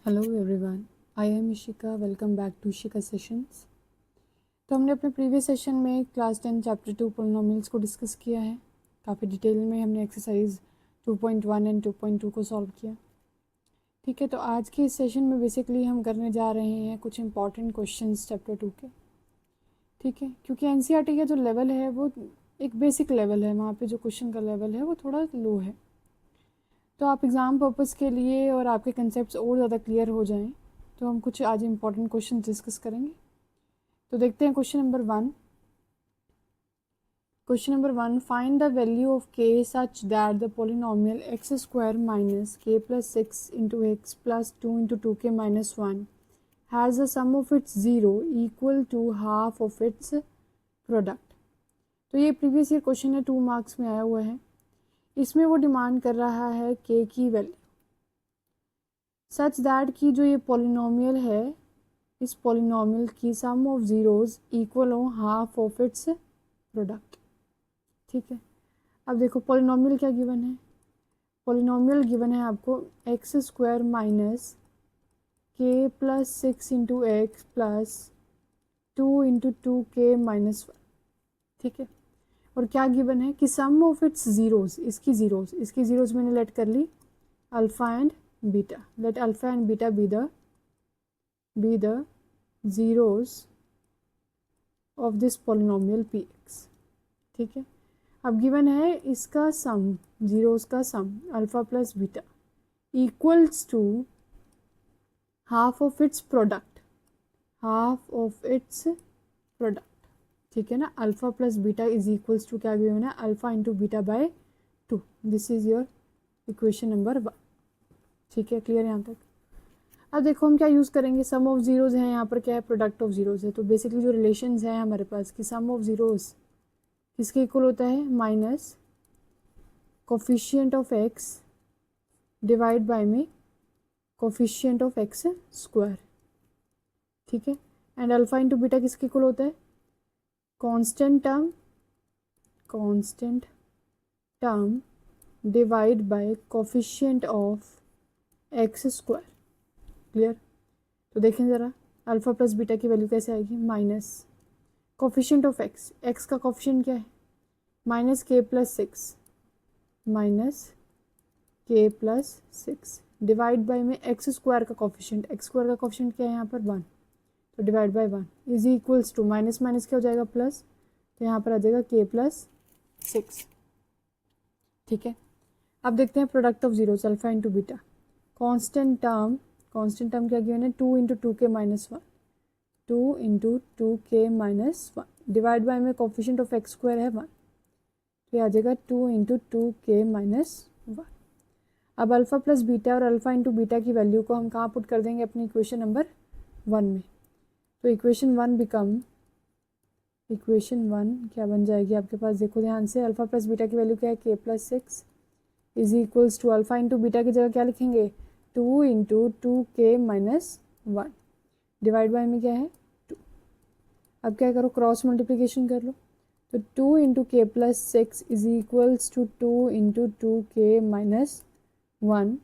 Hello everyone, I am Ishika. Welcome back to Ishika sessions. तो हमने अपने प्रीवियस सेशन में क्लास 10 चैप्टर 2 पोलिनोमियल्स को डिस्कस किया है। काफ़ी डिटेल में हमने एक्सरसाइज 2.1 एंड 2.2 को सॉल्व किया। ठीक है, तो आज के इस सेशन में बेसिकली हम करने जा रहे हैं कुछ इंपॉर्टेंट क्वेश्चंस चैप्टर 2 के। ठीक है, क्योंकि एनसीईआरटी का जो लेवल है वो एक बेसिक लेवल है, वहाँ पे जो क्वेश्चन का लेवल है वो थोड़ा लो है। तो आप एग्ज़ाम पर्पज़ के लिए और आपके कंसेप्ट और ज़्यादा क्लियर हो जाएं तो हम कुछ आज इंपॉर्टेंट क्वेश्चन डिस्कस करेंगे। तो देखते हैं question number 1। Question number 1, find the value of k such that the polynomial x square minus k plus 6 into x plus 2 into 2k minus 1 has the sum of its zero equal to half of its product. तो ये previous year question है, 2 marks में आया हुआ है। इसमें वो demand कर रहा है k की वैल्यू सच दैट की जो ये पॉलिनोमियल है, इस पॉलिनोमियल की सम ऑफ ज़ीरोज़ इक्वल हो हाफ ऑफ इट्स प्रोडक्ट। ठीक है, अब देखो पॉलिनोमियल क्या गिवन है। पॉलिनोमियल गिवन है आपको x square minus k plus 6 into x plus 2 into 2k minus 1। ठीक है, और क्या गिवन है कि सम ऑफ इट्स ज़ीरोज़, इसकी ज़ीरोज़ मैंने लेट कर ली alpha and beta. Let alpha and beta be the zeros of this polynomial px। ठीक है, अब गिवन है इसका सम, जीरोस का sum alpha plus beta equals to half of its product, ठीक है ना। Alpha plus beta is equals to क्या गिवन है, alpha into beta by 2। This is your equation number 1। ठीक है, क्लियर यहाँ तक। अब देखो हम क्या यूज़ करेंगे, सम ऑफ ज़ीरोज़ हैं, यहाँ पर क्या है, प्रोडक्ट ऑफ ज़ीरोज़ है। तो बेसिकली जो रिलेशंस हैं हमारे पास कि सम ऑफ ज़ीरोज़ किसके इक्वल होता है, minus coefficient of x divide by में कोफिशिएंट ऑफ एक्स स्क्वायर। ठीक है, एंड अल्फा इंटू बीटा किसके इक्वल होता है, constant term divide bye coefficient of x square. Clear. तो देखें ज़रा अल्फ़ा प्लस बीटा की वैल्यू कैसे आएगी, minus coefficient of x, x का कोफिशिएंट क्या है, minus k plus 6 divide by में एक्स स्क्वायर का कोफिशिएंट, एक्स स्क्वायर का कोफिशिएंट क्या है यहाँ पर 1, तो divide by 1 is equals to minus minus क्या हो जाएगा प्लस, तो यहाँ पर आ जाएगा के प्लस 6। ठीक है, अब देखते हैं product of zeros alpha into beta. Constant term क्या गिवन है, 2 into 2k minus 1, 2 into 2k minus 1 divide by में कोफिशिएंट ऑफ एक्स स्क्वायर है 1, तो आ जाएगा 2 इंटू 2k माइनस 1। अब अल्फ़ा प्लस बीटा और अल्फ़ा इंटू बीटा की वैल्यू को हम कहाँ पुट कर देंगे, अपनी इक्वेशन नंबर 1 में। तो इक्वेशन 1 क्या बन जाएगी आपके पास, देखो ध्यान से, अल्फ़ा प्लस बीटा की वैल्यू क्या है, k plus 6 is equals to alpha into beta की जगह क्या लिखेंगे, 2 into 2k minus 1 divide by में क्या है 2। अब क्या करो, क्रॉस मल्टीप्लिकेशन कर लो, तो 2 into k plus 6 is equals to 2 into 2k minus 1।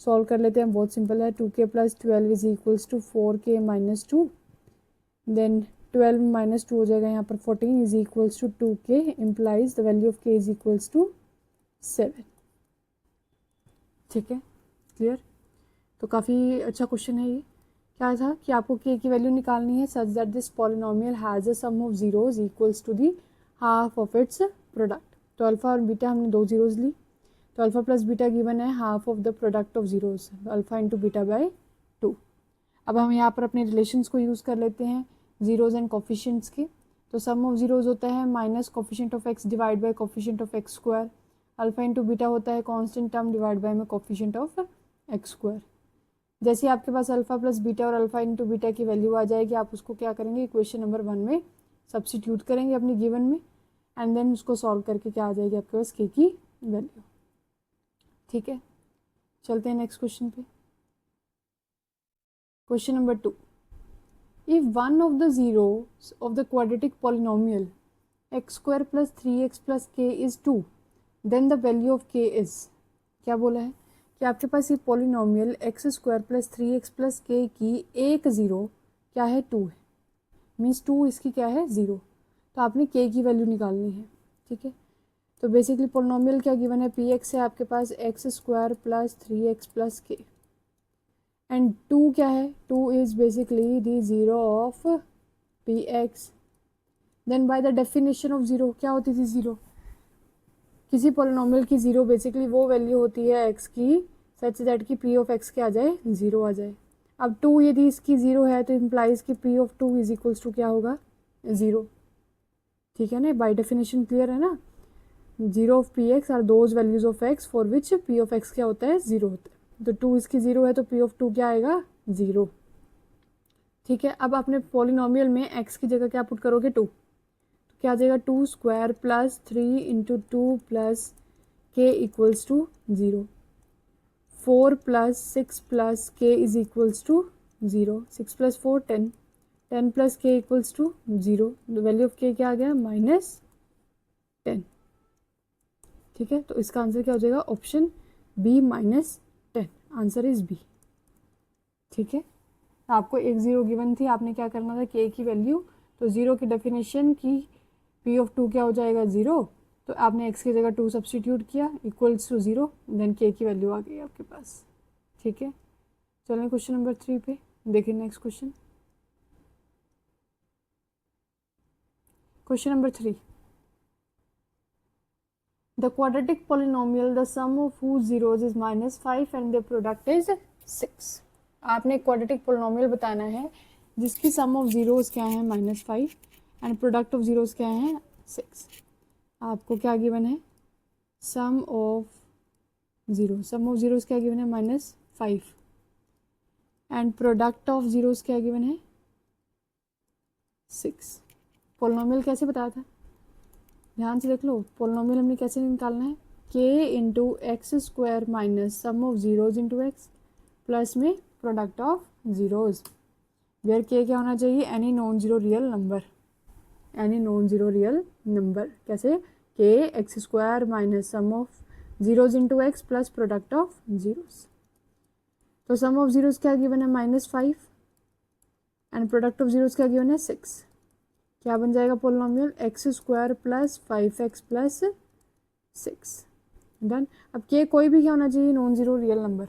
Solve कर लेते हैं, बहुत सिंपल है, 2k plus 12 is equals to 4k minus 2, then 12 minus 2 हो जाएगा यहाँ पर 14 is equals to 2k, implies the value of k is equals to 7। ठीक है, क्लियर। तो काफ़ी अच्छा क्वेश्चन है ये। क्या था कि आपको k की वैल्यू निकालनी है such that this polynomial has a sum of zeros equals to the half of its product. तो अल्फ़ा और बीटा हमने 2 ज़ीरोज़ ली, तो अल्फ़ा प्लस बीटा गिवन है half of the product of zeros, alpha into beta by 2। अब हम यहाँ पर अपने रिलेशंस को यूज़ कर लेते हैं ज़ीरोज़ एंड कोफिशिएंट्स के। तो सम ऑफ ज़ीरोज़ होता है minus coefficient of x divide by coefficient of x square, alpha into beta होता है कांस्टेंट टर्म डिवाइड बाय में कोफिशिएंट ऑफ एक्स स्क्वायर। जैसे आपके पास अल्फ़ा प्लस बीटा और अल्फ़ा इंटू बीटा की वैल्यू आ जाएगी, आप उसको क्या करेंगे, इक्वेशन नंबर 1 में सब्स्टिट्यूट करेंगे अपनी गिवन में, एंड देन उसको सॉल्व करके क्या आ जाएगी आपके पास k की वैल्यू। ठीक है, चलते हैं नेक्स्ट क्वेश्चन पे। Question number 2, if one of the zeros of the quadratic polynomial x square plus 3x plus k is 2 then the value of k is। क्या बोला है कि आपके पास ये polynomial x square plus 3x plus के की एक ज़ीरो क्या है 2 है, मीन्स 2 इसकी क्या है 0, तो आपने के की वैल्यू निकालनी है। ठीक है, तो बेसिकली पॉलिनोमियल क्या गिवन है, पी एक्स है आपके पास x square plus 3x plus k, and 2 क्या है, 2 is basically the zero of P x. Then by the definition of zero क्या होती थी ज़ीरो, किसी पॉलिनोमियल की ज़ीरो बेसिकली वो वैल्यू होती है एक्स की सच दैट कि पी ऑफ एक्स क्या आ जाए, ज़ीरो आ जाए। अब 2 यदि इसकी ज़ीरो है तो इम्प्लाइज कि p of 2 is equals to क्या होगा, ज़ीरो। ठीक है ना, बाय डेफिनेशन क्लियर है ना, zero of P x are those values of x for which p of x क्या होता है, ज़ीरो होता है। तो 2 इसकी ज़ीरो है तो पी ऑफ 2 क्या आएगा, ज़ीरो। ठीक है, अब आपने पॉलिनोमियल में एक्स की जगह क्या पुट करोगे, 2, तो क्या आ जाएगा 2 square plus 3 into 2 plus k equals to 0, 4 plus 6 plus k is equals to 0, 6 plus 4 10, 10 plus k equals to 0, value of k क्या आ गया, -10। ठीक है, तो इसका आंसर क्या हो जाएगा, option B -10, answer is B. ठीक है, आपको एक ज़ीरो गिवन थी, आपने क्या करना था, के की वैल्यू, तो ज़ीरो की डेफिनेशन की पी ऑफ 2 क्या हो जाएगा, ज़ीरो, तो आपने एक्स की जगह 2 सब्सटीट्यूट किया इक्वल्स टू 0, देन के की वैल्यू आ गई आपके पास। ठीक है, चलें क्वेश्चन नंबर 3 पे देखिए, next question, question number 3, the quadratic polynomial the sum of whose zeros is -5 and their product is 6। आपने क्वाड्रेटिक पोलिनोमियल बताना है जिसकी सम ऑफ ज़ीरोज़ क्या है, -5 एंड प्रोडक्ट ऑफ ज़ीरोज़ क्या है, 6। आपको क्या गिवन है, सम ऑफ ज़ीरोज़ क्या गिवन है, -5 एंड प्रोडक्ट ऑफ ज़ीरोज़ क्या गिवन है, 6। पोलिनोमियल कैसे बताया था, ध्यान से देख लो, पोलिनोमियल हमने कैसे निकालना है, के into x square minus sum of zeros into x plus में प्रोडक्ट ऑफ ज़ीरोज़, वेयर के क्या होना चाहिए, any non zero real number, any non zero real number. कैसे, के x square minus sum of zeros into x plus product of zeros, तो सम of zeros क्या given है, -5 एंड प्रोडक्ट ऑफ ज़ीरोज़ क्या गिवन है, 6। क्या बन जाएगा polynomial, x square plus 5x plus 6, done. अब के कोई भी क्या होना चाहिए, नॉन ज़ीरो रियल नंबर,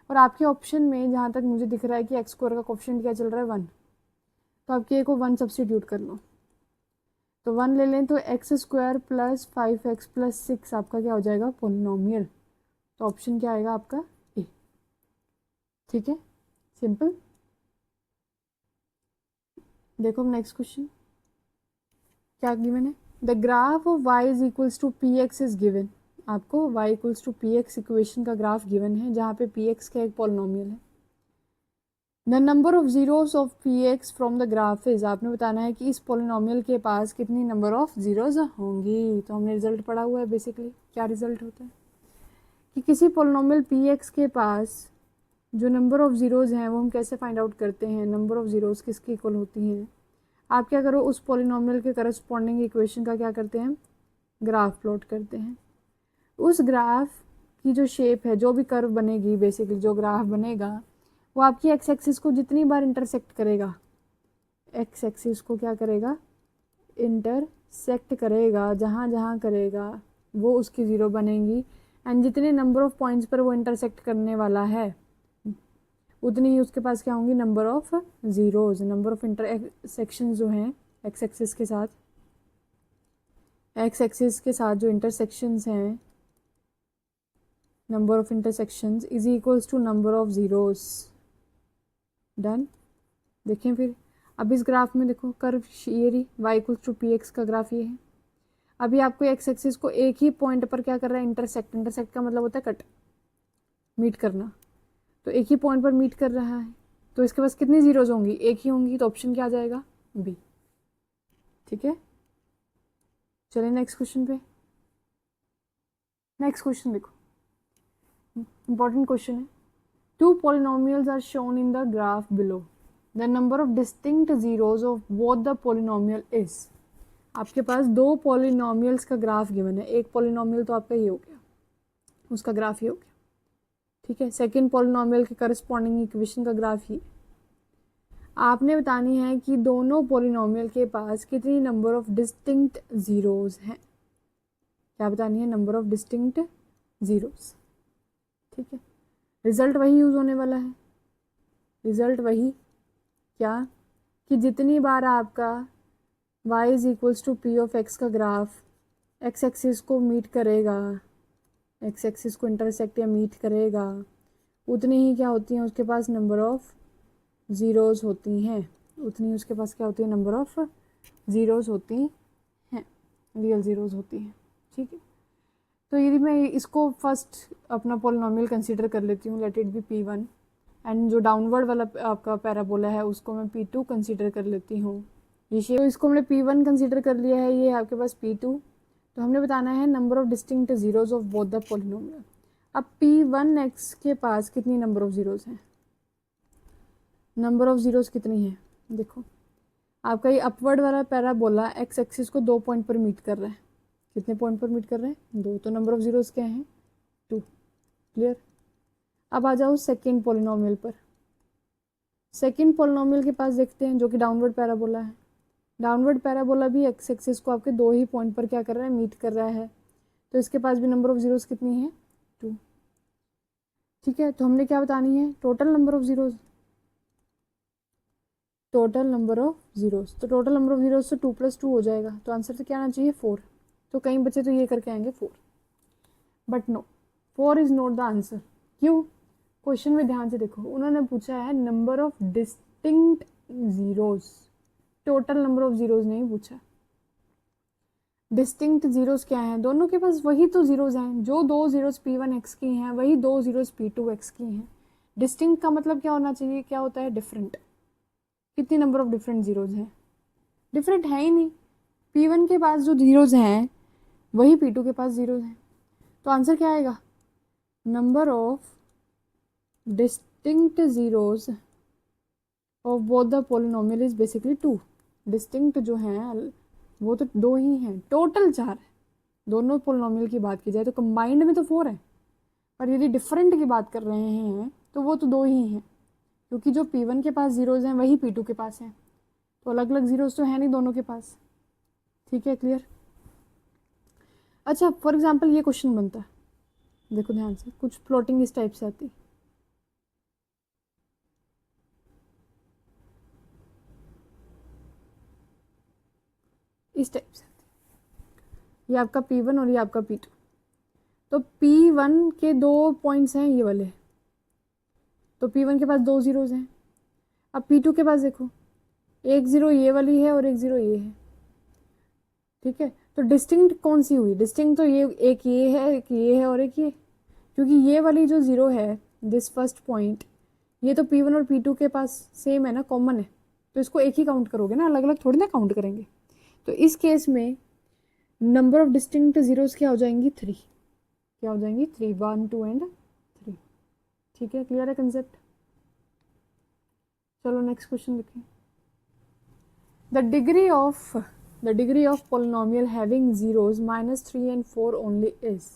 और आपके ऑप्शन में जहाँ तक मुझे दिख रहा है कि एक्स स्क्वायर का कोफिशिएंट क्या चल रहा है, 1, तो आप के को 1 सब्सटीट्यूट कर लो, तो 1 ले लें तो x square plus 5x plus 6 आपका क्या हो जाएगा, पोलिनोमियल, तो ऑप्शन क्या आएगा आपका, ए। ठीक है, सिंपल। देखो नेक्स्ट क्वेश्चन क्या गिवन है, the graph of y is equals to p x is given. आपको y equals to p x equation का ग्राफ गिवन है जहाँ पे पी एक्स का एक पॉलिनोमियल है। The number of zeros of P x from the graph is, आपने बताना है कि इस पॉलिनोमियल के पास कितनी नंबर ऑफ जीरोस होंगी। तो हमने रिजल्ट पढ़ा हुआ है, बेसिकली क्या रिजल्ट होता है कि किसी पॉलिनोमियल पी एक्स के पास जो नंबर ऑफ जीरोज़ हैं वो हम कैसे फाइंड आउट करते हैं, नंबर ऑफ जीरोज़ किसकी इक्वल होती हैं। आप क्या करो, उस पॉलिनोमियल के करस्पॉन्डिंग इक्वेशन का क्या करते हैं, ग्राफ प्लॉट करते हैं। उस ग्राफ की जो शेप है, जो भी कर्व बनेगी, बेसिकली जो ग्राफ बनेगा वो आपकी एक्स एक्सिस को जितनी बार इंटरसेक्ट करेगा, एक्स एक्सिस को क्या करेगा, इंटरसेक्ट करेगा, जहाँ जहाँ करेगा वो उसकी ज़ीरो बनेगी, एंड जितने नंबर ऑफ पॉइंट्स पर वो इंटरसेक्ट करने वाला है उतनी ही उसके पास क्या होंगी, number of zeros, number of intersection जो हैं एक्स एक्सिस के साथ, एक्स एक्सिस के साथ जो इंटरसेक्शंस हैं, number of intersections is equals to number of zeros, done. देखें फिर, अब इस ग्राफ में देखो कर्व ये रही, y equals to p x का ग्राफ ये है। अभी आपको एक्स एक्सिस को एक ही पॉइंट पर क्या कर रहा है, इंटरसेक्ट, इंटरसेक्ट का मतलब होता है कट, मीट करना, तो एक ही पॉइंट पर मीट कर रहा है, तो इसके पास कितनी जीरोज़ होंगी, एक ही होंगी, तो ऑप्शन क्या आ जाएगा, बी। ठीक है, चलिए नेक्स्ट क्वेश्चन पे। नेक्स्ट क्वेश्चन देखो, इंपॉर्टेंट क्वेश्चन है, two polynomials are shown in the graph below, the number of distinct zeros of both the polynomial is. आपके पास दो पॉलिनोमियल्स का ग्राफ गिवन है, एक पॉलिनोमियल तो आपका ये हो गया, उसका ग्राफ ये हो गया। ठीक है, सेकंड पॉलिनोमियल के करस्पॉन्डिंग इक्वेशन का ग्राफ ही आपने बतानी है कि दोनों पॉलिनोमियल के पास कितनी नंबर ऑफ डिस्टिंक्ट ज़ीरोज़ हैं। क्या बतानी है? Number of distinct zeros. ठीक है, रिजल्ट वही यूज़ होने वाला है। रिजल्ट वही क्या कि जितनी बार आपका y is equals to p of x का ग्राफ एक्स एक्सिस को मीट करेगा, एक्स एक्सिस को इंटरसेक्ट या मीट करेगा, उतनी ही क्या होती हैं उसके पास नंबर ऑफ ज़ीरोज़ होती हैं। उतनी उसके पास क्या होती है? नंबर ऑफ ज़ीरोज़ होती हैं, रियल ज़ीरोज़ होती हैं। ठीक है, तो यदि मैं इसको फर्स्ट अपना पॉलिनोमियल कंसीडर कर लेती हूँ, let it be P1, and जो डाउनवर्ड वाला आपका पैराबोला है उसको मैं P2 कंसीडर कर लेती हूँ। ये शेप, तो इसको हमने P1 कंसीडर कर लिया है, ये आपके पास P2। तो हमने बताना है number of distinct zeros of both the polynomial. अब P1x के पास कितनी नंबर ऑफ ज़ीरोज़ हैं? नंबर ऑफ ज़ीरोज़ कितनी है? देखो, आपका ये अपवर्ड वाला पैराबोला एक्स एक्सिस को 2 पॉइंट पर मीट कर रहा है। कितने पॉइंट पर मीट कर रहे हैं? 2। तो नंबर ऑफ ज़ीरोज़ क्या हैं? 2। क्लियर? अब आ जाओ सेकेंड पॉलिनोमियल पर। सेकेंड पॉलिनोमियल के पास देखते हैं, जो कि डाउनवर्ड पैराबोला है। डाउनवर्ड पैराबोला भी एक्स एक्सिस को आपके 2 ही पॉइंट पर क्या कर रहा है? मीट कर रहा है। तो इसके पास भी नंबर ऑफ ज़ीरोज़ कितनी है? 2। ठीक है, तो हमने क्या बतानी है? Total number of zeros. Total number of zeros, तो टोटल नंबर ऑफ ज़ीरोज़ तो 2 + 2 हो जाएगा। तो आंसर तो क्या आना चाहिए? 4। तो कई बच्चे तो ये करके आएंगे 4, but no, 4 is not the answer. क्यों? क्वेश्चन में ध्यान से देखो, उन्होंने पूछा है number of distinct zeros, total number of zeros नहीं पूछा। डिस्टिंक्ट ज़ीरोज़ क्या हैं? दोनों के पास वही तो ज़ीरोज़ हैं, जो 2 ज़ीरोज़ P1x की हैं वही 2 ज़ीरोज़ P2x की हैं। डिस्टिंक्ट का मतलब क्या होना चाहिए? क्या होता है? डिफरेंट। कितनी नंबर ऑफ डिफरेंट ज़ीरोज़ हैं? डिफरेंट है ही नहीं। P1 के पास जो ज़ीरोज़ हैं वही P2 के पास ज़ीरोज़ हैं। तो आंसर क्या आएगा? Number of distinct zeros of both the polynomial is basically 2। Distinct जो हैं वो तो 2 ही हैं, टोटल 4 है। दोनों पॉलिनोमियल की बात की जाए तो कंबाइंड में तो 4 है, पर यदि डिफरेंट की बात कर रहे हैं तो वो तो 2 ही हैं, क्योंकि जो P1 के पास ज़ीरोज़ हैं वही P2 के पास हैं। तो अलग अलग ज़ीरोज़ तो है नहीं दोनों के पास। ठीक है, क्लियर? अच्छा, फॉर एग्जाम्पल ये क्वेश्चन बनता है, देखो ध्यान से, कुछ प्लॉटिंग इस टाइप से आती, इस टाइप से, ये आपका P1 और ये आपका P2। तो P1 के 2 पॉइंट्स हैं ये वाले, तो P1 के पास 2 ज़ीरोज़ हैं। अब P2 के पास देखो, एक ज़ीरो ये वाली है और एक ज़ीरो ये है। ठीक है, तो डिस्टिंक्ट कौन सी हुई? डिस्टिंक्ट तो ये एक ये है, एक ये है और एक ये, क्योंकि ये वाली जो ज़ीरो है, दिस फर्स्ट पॉइंट, ये तो P1 और P2 के पास सेम है ना, कॉमन है, तो इसको एक ही काउंट करोगे ना, अलग अलग थोड़ी ना काउंट करेंगे। तो इस केस में नंबर ऑफ डिस्टिंक्ट ज़ीरोज़ क्या हो जाएंगी? 3। क्या हो जाएंगी? 3, 1, 2 एंड 3। ठीक है, क्लियर है कंसेप्ट? चलो नेक्स्ट क्वेश्चन देखें। The degree of polynomial having zeros -3 and 4 only is.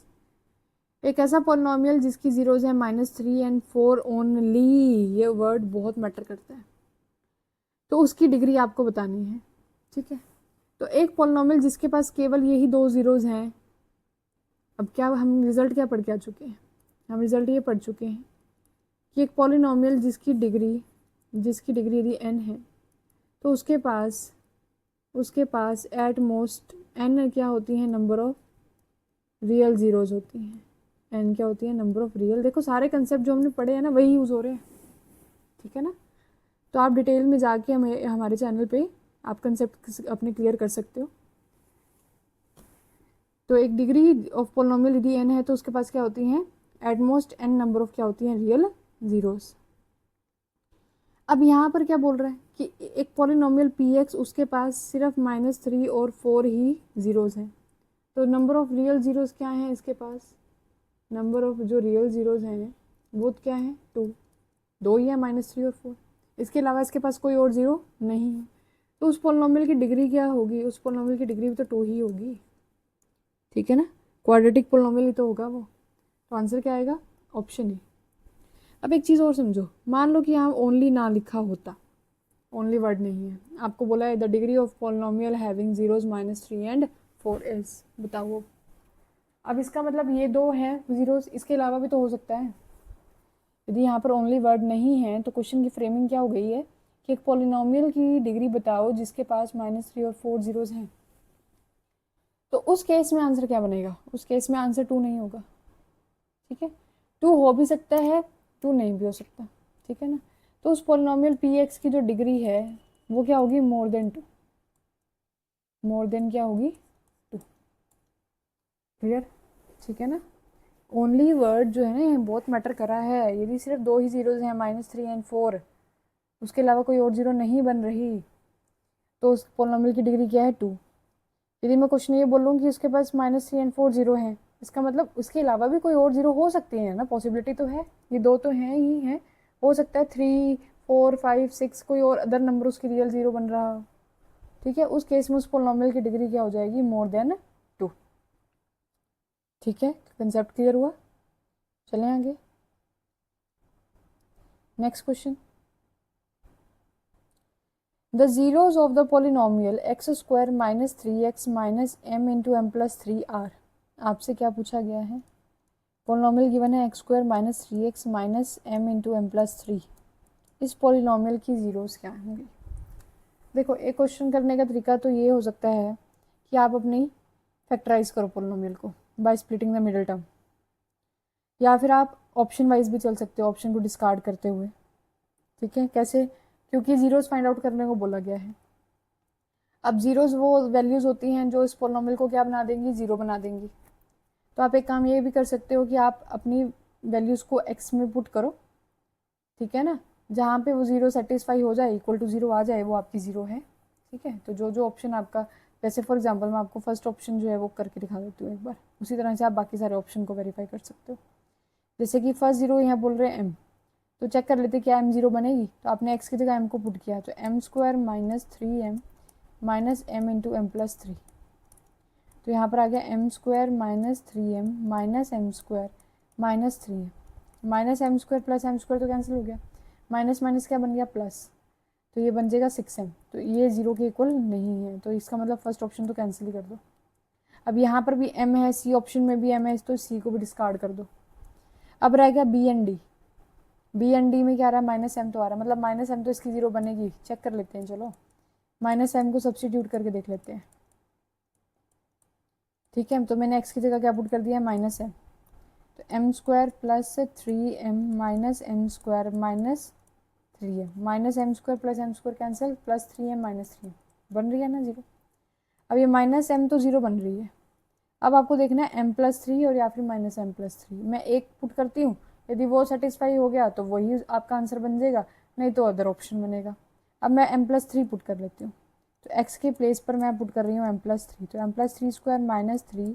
एक ऐसा पॉलिनोमियल जिसकी ज़ीरोज़ है -3 and 4 ओनली, ये वर्ड बहुत मैटर करता है, तो उसकी डिग्री आपको बतानी है। ठीक है, तो एक पॉलिनोमियल जिसके पास केवल यही 2 ज़ीरोज़ हैं, अब क्या हम रिज़ल्ट क्या पढ़ के आ चुके हैं? हम रिज़ल्ट ये पढ़ चुके हैं कि एक पॉलिनोमियल जिसकी डिग्री यदि n है, तो उसके पास एट मोस्ट n क्या होती है? नंबर ऑफ रियल ज़ीरोज़ होती हैं। n क्या होती है? Number of real. देखो सारे कंसेप्ट जो हमने पढ़े हैं ना वही यूज़ हो रहे हैं। ठीक है ना, तो आप डिटेल में जाके हमारे चैनल पे आप कंसेप्ट अपने क्लियर कर सकते हो। तो एक डिग्री ऑफ पॉलिनोमियल यदि n है तो उसके पास क्या होती हैं? At most n number of क्या होती हैं? Real zeros. अब यहाँ पर क्या बोल रहा है कि एक पॉलिनोमियल Px, उसके पास सिर्फ -3 और 4 ही ज़ीरोज़ हैं, तो नंबर ऑफ रियल ज़ीरोज़ क्या हैं इसके पास? नंबर ऑफ जो रियल ज़ीरोज़ हैं वो क्या है? 2 ही है, -3 और 4। इसके अलावा इसके पास कोई और ज़ीरो नहीं है, तो उस पॉलिनोमियल की डिग्री क्या होगी? उस पॉलिनोमियल की डिग्री भी तो 2 ही होगी। ठीक है ना, क्वाड्रेटिक पॉलिनोमियल ही तो होगा वो। तो आंसर क्या आएगा? Option A. अब एक चीज़ और समझो, मान लो कि यहाँ ओनली ना लिखा होता, ओनली वर्ड नहीं है, आपको बोला है the degree of polynomial having zeros -3 and 4 is, बताओ। अब इसका मतलब ये दो हैं जीरोज, इसके अलावा भी तो हो सकता है। यदि यहाँ पर ओनली वर्ड नहीं है तो क्वेश्चन की फ्रेमिंग क्या हो गई है कि एक पॉलिनोमियल की डिग्री बताओ जिसके पास -3 और 4 जीरोज हैं। तो उस केस में आंसर क्या बनेगा? उस केस में आंसर 2 नहीं होगा, ठीक है। 2 हो भी सकता है, 2 नहीं भी हो सकता, ठीक है ना। तो उस पॉलिनोमियल पी एक्स की जो डिग्री है वो क्या होगी? मोर देन 2, मोर देन क्या होगी? 2। क्लियर? ठीक है ना। ओनली वर्ड जो है ना ये बहुत मैटर कर रहा है। यदि सिर्फ दो ही जीरोज हैं -3 एंड 4, उसके अलावा कोई और जीरो नहीं बन रही, तो उस पॉलिनोमियल की डिग्री क्या है? 2। यदि मैं क्वेश्चन ये बोलूँ कि उसके पास -3 एंड 4 जीरो हैं, इसका मतलब उसके अलावा भी कोई और जीरो हो सकती है ना, पॉसिबिलिटी तो है, ये दो तो हैं ही हैं, हो सकता है 3, 4, 5, 6 कोई और अदर नंबर उसकी रियल जीरो बन रहा हो, ठीक है। उस केस में उस पॉलिनोमियल की डिग्री क्या हो जाएगी? More than 2। ठीक है, कंसेप्ट क्लियर हुआ? चलें आगे, next question. The zeros of the polynomial x square minus 3x minus m into m plus 3 are, आपसे क्या पूछा गया है? पॉलिनोमियल गिवन है x square minus 3x minus m into m plus 3। इस पॉलिनोमियल की जीरोस क्या होंगी? देखो, एक क्वेश्चन करने का तरीका तो ये हो सकता है कि आप अपनी फैक्टराइज करो पॉलिनोमियल को by splitting the middle term, या फिर आप ऑप्शन वाइज भी चल सकते हो, ऑप्शन को डिस्कार्ड करते हुए, ठीक है। कैसे? क्योंकि जीरोस फाइंड आउट करने को बोला गया है। अब जीरोस वो वैल्यूज़ होती हैं जो इस पॉलिनोमियल को क्या बना देंगी? जीरो बना देंगी। तो आप एक काम ये भी कर सकते हो कि आप अपनी वैल्यूज़ को एक्स में पुट करो, ठीक है ना, जहाँ पे वो जीरो सेटिस्फाई हो जाए, इक्वल टू जीरो आ जाए, वो आपकी जीरो है, ठीक है। तो जो जो ऑप्शन आपका, जैसे फॉर एग्जांपल मैं आपको फर्स्ट ऑप्शन जो है वो करके दिखा देती हूँ एक बार, उसी तरह से आप बाकी सारे ऑप्शन को वेरीफाई कर सकते हो। जैसे कि फर्स्ट जीरो यहाँ बोल रहे हैं एम, तो चेक कर लेते क्या एम जीरो बनेगी। तो आपने एक्स की जगह एम को पुट किया, तो m square minus 3m minus m into m plus 3। तो यहाँ पर आ गया m square minus 3m minus m square minus 3m, minus m square plus m square तो कैंसिल हो गया, माइनस माइनस क्या बन गया? प्लस, तो ये बन जाएगा 6m। तो ये जीरो के इक्वल नहीं है, तो इसका मतलब फर्स्ट ऑप्शन तो कैंसिल ही कर दो। अब यहाँ पर भी m है, सी ऑप्शन में भी m है, तो सी को भी डिस्कार्ड कर दो। अब रह गया B and D. B and D में क्या आ रहा है? माइनस एम तो आ रहा है, मतलब माइनस एम तो इसकी जीरो बनेगी, चेक कर लेते हैं। चलो माइनस एम को सब्सटीट्यूट करके देख लेते हैं, ठीक है। तो मैंने एक्स की जगह क्या पुट कर दिया है? Minus m. तो m square plus 3m minus m square minus 3m, minus m square plus m square cancel, plus 3m minus 3m, बन रही है ना जीरो। अब ये माइनस एम तो जीरो बन रही है। अब आपको देखना है m प्लस 3 और या फिर माइनस एम प्लस 3। मैं एक पुट करती हूँ, यदि वो सेटिस्फाई हो गया तो वही आपका आंसर बन जाएगा, नहीं तो अदर ऑप्शन बनेगा। अब मैं m प्लस 3 पुट कर लेती हूँ, तो x के प्लेस पर मैं पुट कर रही हूँ m प्लस 3। तो m plus 3 square minus 3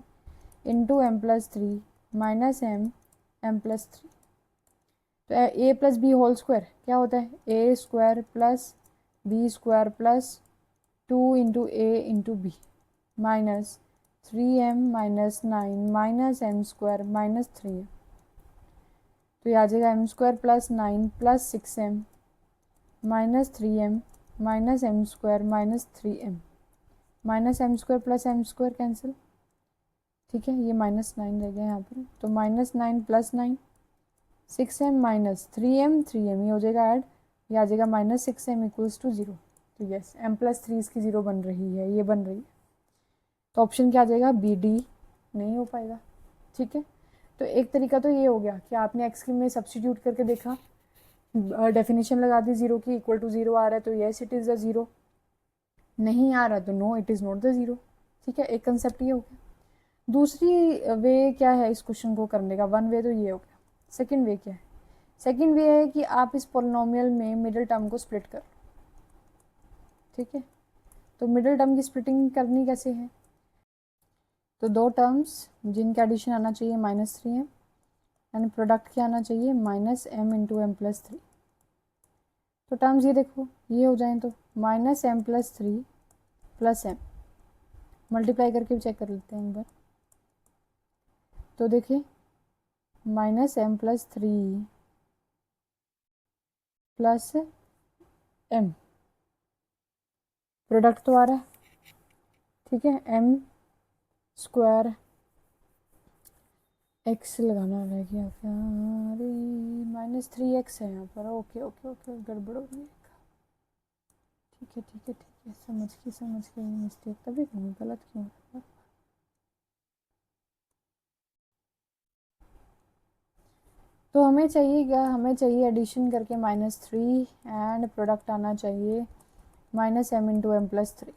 into m plus 3 minus m plus 3। तो a plus b whole square क्या होता है? A square plus b square plus 2 into a into b minus 3m minus 9 minus m square minus 3m। तो ये आ जाएगा m square plus 9 plus 6m minus 3m minus m square minus 3m, minus m square plus m square cancel, ठीक है। ये minus 9 रह गया यहाँ पर, तो minus 9 plus 9 6m minus 3m ये हो जाएगा ऐड, ये आ जाएगा माइनस 6m इक्वल्स टू 0। तो यस, m प्लस 3 इसकी 0 बन रही है, ये बन रही है। तो ऑप्शन क्या आ जाएगा? बी डी नहीं हो पाएगा, ठीक है। तो एक तरीका तो ये हो गया कि आपने एक्स की में सब्सटीट्यूट करके देखा, डेफिनेशन लगा दी जीरो की, इक्वल टू जीरो आ रहा है तो yes it is the zero, नहीं आ रहा तो no it is not the zero, ठीक है। एक कंसेप्ट ये हो गया। दूसरी वे क्या है इस क्वेश्चन को करने का? वन वे तो ये हो गया। सेकेंड वे क्या है? सेकेंड वे है कि आप इस पॉलिनोमियल में मिडिल टर्म को स्प्लिट कर, ठीक है। तो मिडिल टर्म की स्प्लिटिंग करनी कैसे है? तो दो टर्म्स जिनका एडिशन आना चाहिए -3m एंड प्रोडक्ट क्या आना चाहिए? Minus m into m plus 3। तो टर्म्स ये देखो, ये हो जाए तो minus m plus 3 plus m, multiply करके भी चेक कर लेते हैं एक बार। तो देखिए minus m plus 3 plus m, product तो आ रहा है, ठीक है, एम स्क्वायर एक्स लगाना रह गया क्या, अरे -3x है यहाँ पर, ओके ओके ओके, गड़बड़ हो गई, ठीक है ठीक है ठीक है, समझ गई मिस्टेक, तभी कहूँ गलत क्यों है। तो हमें चाहिए क्या, हमें चाहिए एडिशन करके -3 एंड प्रोडक्ट आना चाहिए -m/m+3,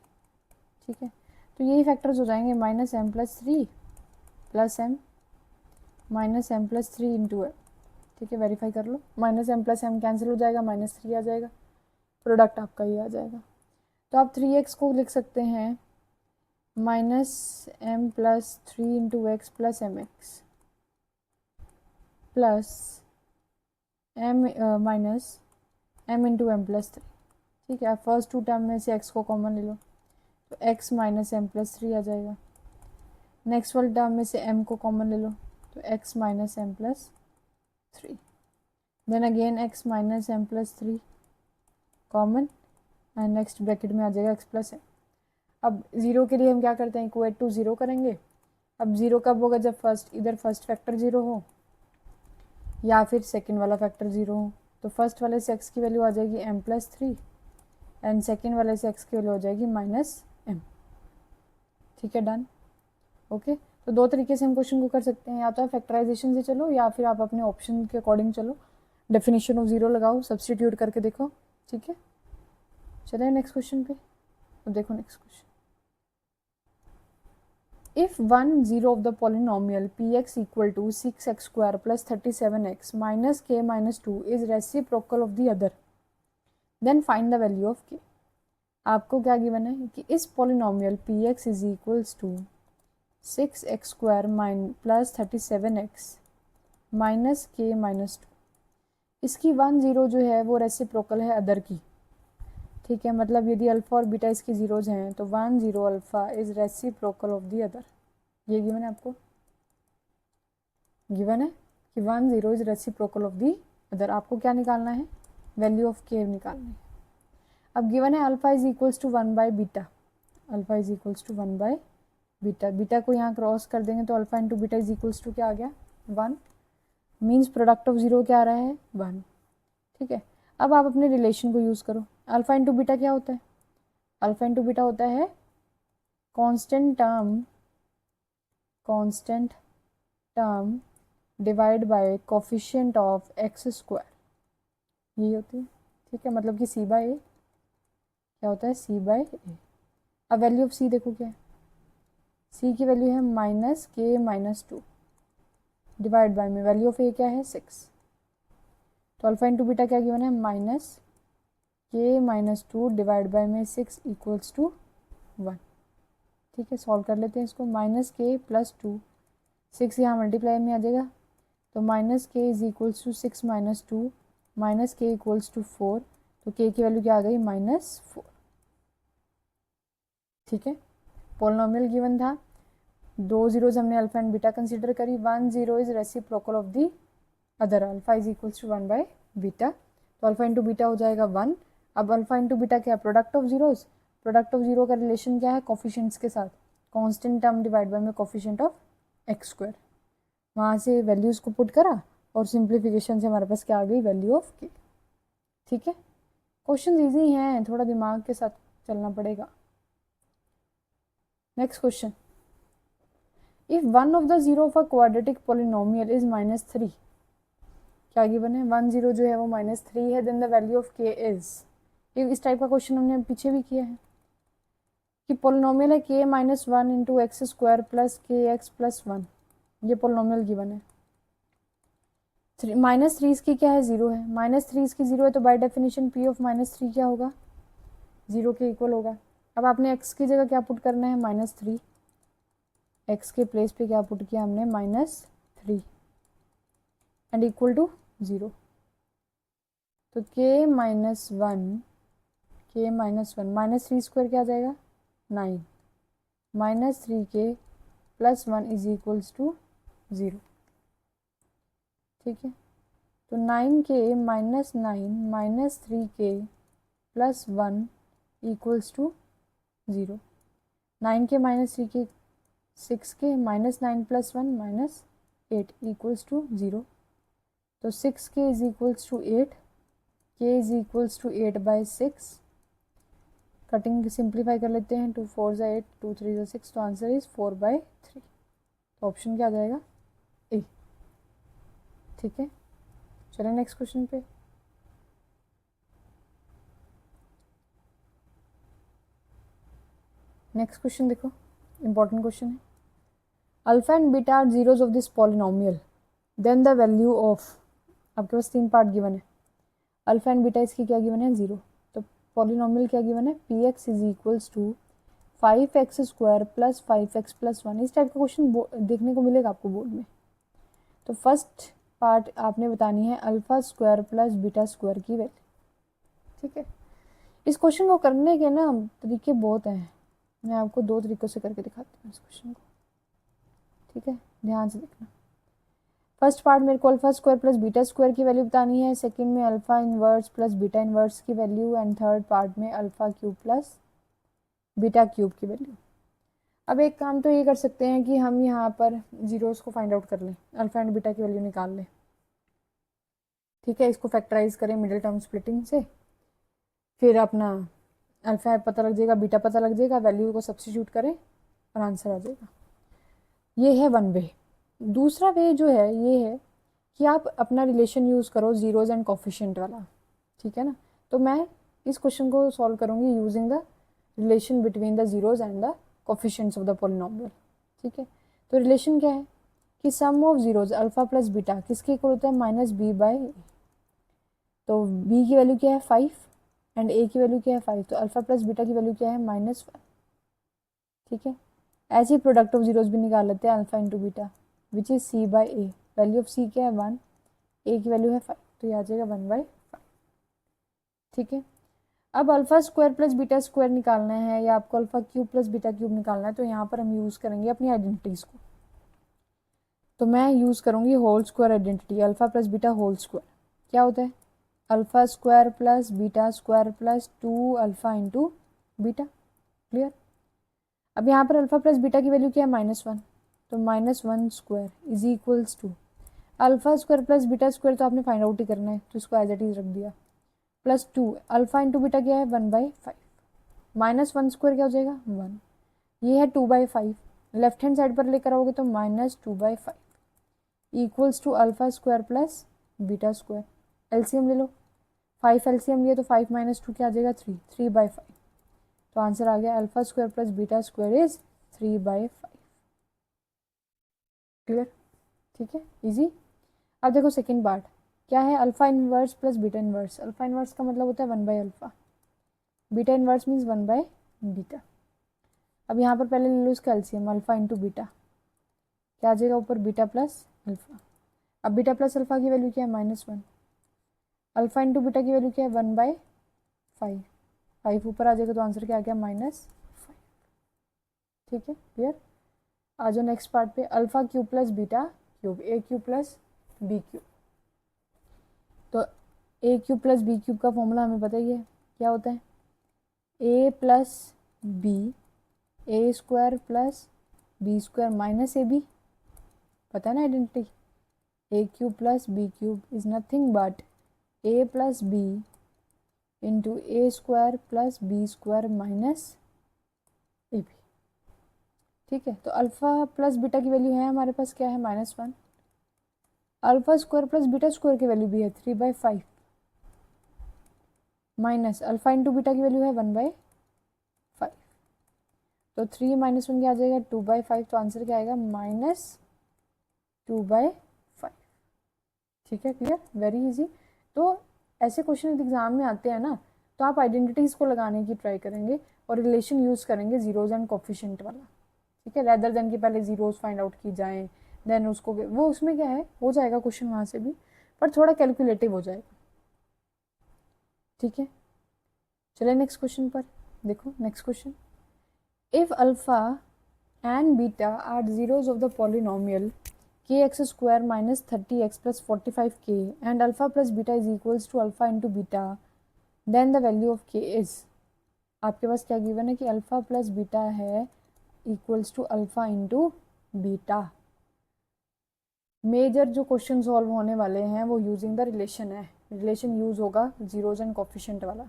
ठीक है। तो यही फैक्टर्स हो जाएंगे, -m+3 plus m -m+3 into m, ठीक है, वेरीफाई कर लो, -m+m कैंसिल हो जाएगा, -3 आ जाएगा, प्रोडक्ट आपका ये आ जाएगा। तो आप 3x को लिख सकते हैं -m+3 into x plus m x plus m minus m into m+3, ठीक है। आप फर्स्ट टू टर्म में से x को कॉमन ले लो, तो x -m+3 आ जाएगा। नेक्स्ट वाले टर्म में से m को कॉमन ले लो, तो x -m+3, then again x -m+3 common, and next bracket में आ जाएगा x प्लस m। अब ज़ीरो के लिए हम क्या करते हैं, इक्वेट टू ज़ीरो करेंगे। अब ज़ीरो कब होगा, जब इधर फर्स्ट फैक्टर ज़ीरो हो या फिर सेकंड वाला फैक्टर ज़ीरो हो। तो फर्स्ट वाले से x की वैल्यू आ जाएगी m+3 एंड सेकंड वाले से x की वैल्यू हो जाएगी -m, ठीक है, डन, ओके। तो दो तरीके से हम क्वेश्चन को कर सकते हैं, या तो आप फैक्टराइजेशन से चलो या फिर आप अपने ऑप्शन के अकॉर्डिंग चलो, डेफिनेशन ऑफ ज़ीरो लगाओ, सब्सटीट्यूट करके देखो, ठीक है। चले नेक्स्ट क्वेश्चन पे, अब देखो next question. If 1 0 of the polynomial px equal to 6x square plus 37x minus k minus 2 is reciprocal of the other, then find the value of k। आपको क्या गिवन है कि इस polynomial px is equals to 6x square plus 37x minus k minus 2, इसकी 1 0 जो है वो reciprocal है अदर की, ठीक है। मतलब यदि अल्फ़ा और बीटा इसकी ज़ीरोज़ हैं तो 1 0 alpha is reciprocal of the other, ये गिवन है आपको, गिवन है कि 1 0 is reciprocal of the other. आपको क्या निकालना है, वैल्यू ऑफ के निकालनी है। अब गिवन है alpha is equals to 1 by beta, alpha is equals to 1 by beta, beta को यहाँ क्रॉस कर देंगे तो alpha into beta is equals to क्या आ गया 1, मीन्स प्रोडक्ट ऑफ ज़ीरो क्या आ रहा है 1, ठीक है। अब आप अपने रिलेशन को यूज़ करो, अल्फ़ा इंटू बीटा क्या होता है, अल्फ़ा इंटू बीटा होता है constant term divide bye coefficient of x square, ये होती है, ठीक है। मतलब कि सी बाय ए क्या होता है, सी बाय ए। अब वैल्यू ऑफ सी देखो क्या है, सी की वैल्यू है -k-2 डिवाइड बाय में वैल्यू ऑफ ए क्या है 6, तो अल्फ़ा इंटू बीटा क्या गिवन है -k-2 डिवाइड बाय में 6 इक्वल्स टू 1, ठीक है। सॉल्व कर लेते हैं इसको, -k + 2, 6 यहाँ मल्टीप्लाई में आ जाएगा, तो -k is equals to 6 - 2 -k equals to 4, तो k की वैल्यू क्या आ गई -4, ठीक है। पोलिनोमियल गिवन था, दो जीरोज हमने अल्फा एंड बीटा कंसीडर करी, 1 0 is reciprocal of the other, alpha is equals to 1 by beta, तो अल्फा इंटू बीटा हो जाएगा 1। अब अल्फा इंटू बीटा क्या है, product of zeros, product of zero का रिलेशन क्या है, कोफिशिएंट्स के साथ, कांस्टेंट टर्म डिवाइड बाय में कोफिशिएंट ऑफ एक्स स्क्वायर, वहाँ से वैल्यूज को पुट करा और सिंप्लीफिकेशन से हमारे पास क्या आ गई, वैल्यू ऑफ के, ठीक है। क्वेश्चन ईजी हैं, थोड़ा दिमाग के साथ चलना पड़ेगा। Next question, if one of the zero of a quadratic polynomial is -3, क्या गिवन है, 1 0 जो है वो -3 है, then the value of k is, इस टाइप का क्वेश्चन हमने पीछे भी किया है कि पोलिनोमियल है k -1 into x square plus के एक्स प्लस 1, ये पोलिनोमियल गिवन है। -3 इसकी क्या है, 0 है, -3 इसकी 0 है, तो बाय डेफिनेशन p ऑफ -3 क्या होगा, 0 के इक्वल होगा। अब आपने x की जगह क्या पुट करना है, -3, x के प्लेस पे क्या पुट किया हमने, -3 एंड इक्वल टू 0, तो k -1 स्क्वायर क्या आ जाएगा 9, -3k + 1 इज इक्वल्स टू 0, ठीक है। तो 9k minus 9 minus 3k plus 1 equals to 0। 9k minus 3k 6k minus 9 plus 1 minus 8 equals to 0। तो 6k is equals to 8, k is equals to 8/6। Cutting simplify कर लेते हैं, 2 4 ज़ा 8, 2 3 ज़ा 6, तो आंसर इज 4/3। तो ऑप्शन क्या आ जाएगा? ए। ठीक है, चलें नेक्स्ट क्वेश्चन पे। नेक्स्ट क्वेश्चन देखो, इंपॉर्टेंट क्वेश्चन है। Alpha and beta are zeros of this polynomial, then the value of, आपके पास 3 पार्ट गिवन है। अल्फा एंड बीटा इसकी क्या गिवन है? 0। तो पॉलिनोमियल क्या गिवन है? P x is equals to 5x² plus 5x plus 1। इस टाइप का क्वेश्चन देखने को मिलेगा आपको बोर्ड में। तो फर्स्ट पार्ट आपने बतानी है alpha square plus beta square की वैल्यू। ठीक है, इस क्वेश्चन को करने के ना तरीके बहुत हैं, मैं आपको 2 तरीक़ों से करके दिखाती हूँ इस क्वेश्चन को। ठीक है, ध्यान से देखना। फर्स्ट पार्ट मेरे को alpha square plus beta square की वैल्यू बतानी है, सेकंड में alpha inverse plus beta inverse की वैल्यू, एंड थर्ड पार्ट में alpha cube plus beta cube की वैल्यू। अब एक काम तो ये कर सकते हैं कि हम यहाँ पर जीरोस को फाइंड आउट कर लें, अल्फा एंड बीटा की वैल्यू निकाल लें। ठीक है, इसको फैक्टराइज करें मिडिल टर्म स्प्लिटिंग से, फिर अपना अल्फा पता लग जाएगा, बीटा पता लग जाएगा, वैल्यू को सब्स्टिट्यूट करें और आंसर आ जाएगा। ये है वन वे। दूसरा वे जो है ये है कि आप अपना रिलेशन यूज़ करो जीरोज एंड कोफिशिएंट वाला। ठीक है ना, तो मैं इस क्वेश्चन को सॉल्व करूँगी using the relation between the zeros and the coefficients of the polynomial. ठीक है, तो रिलेशन क्या है कि sum of zeros alpha plus beta किसके इक्वल होता है? -b/a। तो b की वैल्यू क्या है? 5 एंड a की वैल्यू क्या है? 5। तो अल्फा प्लस बीटा की वैल्यू क्या है? -1। ठीक है, ऐसे ही प्रोडक्ट ऑफ जीरोज भी निकाल लेते हैं, alpha into beta which is c/a। Value of c क्या है? 1, a की वैल्यू है 5, तो ये आ जाएगा 1/5। ठीक है, अब alpha square plus beta square निकालना है या आपको alpha cube plus beta cube निकालना है, तो यहाँ पर हम यूज़ करेंगे अपनी आइडेंटिटीज़ को। तो मैं यूज़ करूँगी whole square identity, alpha plus beta whole square. क्या होता है? Alpha square plus beta square plus 2 alpha into beta. Clear? अब यहाँ पर अल्फा प्लस बीटा की वैल्यू क्या है? -1। तो -1 square is equals to alpha square plus beta square, तो आपने फाइंड आउट ही करना है, तो इसको एज इट इज रख दिया, प्लस 2 अल्फा इंटू बीटा क्या है? 1/5। -1 स्क्वायर क्या हो जाएगा? 1। ये है 2/5, लेफ्ट हैंड साइड पर लेकर आओगे तो -2/5 equals to alpha square plus beta square. LCM ले लो, 5 एलसीएम लिए तो 5 - 2 क्या आ जाएगा? 3, 3/5। तो आंसर आ गया alpha square plus beta square is 3/5। Clear? ठीक है, इजी। अब देखो सेकंड पार्ट क्या है? Alpha inverse plus beta inverse. Alpha inverse का मतलब होता है 1/अल्फा, बीटा इनवर्स मीन्स 1/बीटा। अब यहाँ पर पहले ले लो इसका एलसीएम, अल्फा इंटू बीटा क्या आ जाएगा? ऊपर बीटा प्लस अल्फा। अब बीटा प्लस अल्फा की वैल्यू क्या है? -1। अल्फा इंटू बीटा की वैल्यू क्या है? 1/5। 5 ऊपर आ जाएगा तो आंसर क्या आ गया? -5। ठीक है, क्लियर? आ जाओ नेक्स्ट पार्ट पे, alpha cube plus beta cube, a cube plus b cube. तो a cube plus b cube का फॉर्मूला हमें पता ही है, क्या होता है? A plus b, a square plus b square minus a b. पता है ना identity? A cube plus b cube is nothing but a plus b into a square plus b square minus a b. ठीक है, तो alpha plus beta की value है हमारे पास क्या है? -1। Alpha square plus beta square की वैल्यू भी है 3/5 माइनस अल्फा इंटू बीटा की वैल्यू है 1/5। तो 3 - 1 क्या आ जाएगा? 2/5। तो आंसर क्या आएगा? -2/5। ठीक है, क्लियर? Very easy. तो ऐसे क्वेश्चन एग्जाम में आते हैं ना, तो आप आइडेंटिटीज को लगाने की ट्राई करेंगे और रिलेशन यूज करेंगे जीरोज एंड कोफिशिएंट वाला। ठीक है, रैदर देन कि पहले जीरोज फाइंड आउट की जाएं, देन उसको वो उसमें क्या है हो जाएगा क्वेश्चन वहाँ से भी, पर थोड़ा कैलकुलेटिव हो जाएगा। ठीक है, चलिए नेक्स्ट क्वेश्चन पर देखो। Next question, if alpha and beta are zeros of the polynomial k x square minus 30x plus 45k and alpha plus beta is equals to alpha into beta, then the value of k is. आपके पास क्या given है कि alpha plus beta है equals to alpha into beta. Major जो question solve होने वाले हैं वो यूजिंग द रिलेशन है, रिलेशन यूज होगा जीरोज एंड कोफिशिएंट वाला,